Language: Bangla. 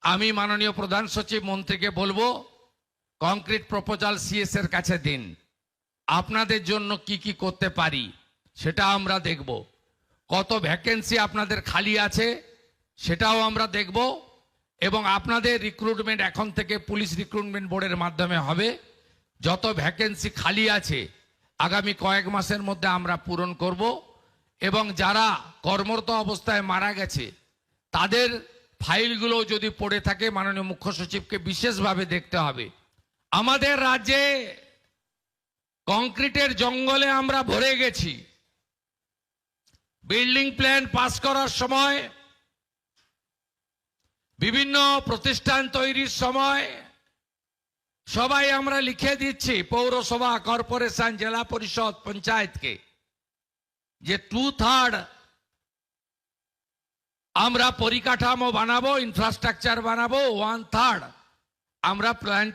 আমি মাননীয় প্রধান সচিব মন্ত্রীকে বলবো কংক্রিট প্রপোজাল সিএস এর কাছে দিন। আপনাদের জন্য কি কি করতে পারি সেটা আমরা দেখব। কত ভ্যাকেন্সি আপনাদের খালি আছে সেটাও আমরা দেখব, এবং আপনাদের রিক্রুটমেন্ট এখন থেকে পুলিশ রিক্রুটমেন্ট বোর্ডের মাধ্যমে হবে। যত ভ্যাকেন্সি খালি আছে আগামী কয়েক মাসের মধ্যে আমরা পূরণ করব, এবং যারা কর্মরত অবস্থায় মারা গেছে তাদের ফাইলগুলো যদি পড়ে থাকে মাননীয় মুখ্য সচিবকে বিশেষভাবে দেখতে হবে। আমাদের রাজ্যে কংক্রিটের জঙ্গলে আমরা ভরে গেছি। বিল্ডিং প্ল্যান পাস করার সময়, বিভিন্ন প্রতিষ্ঠান তৈরির সময় সবাই আমরা লিখে দিচ্ছি পৌরসভা, কর্পোরেশন, জেলা পরিষদ, পঞ্চায়েতকে, যে 2/3 আমরা পরিকাঠামো বানাবো, ইনফ্রাস্ট্রাকচার বানাবো, 1/3 আমরা প্ল্যান্ট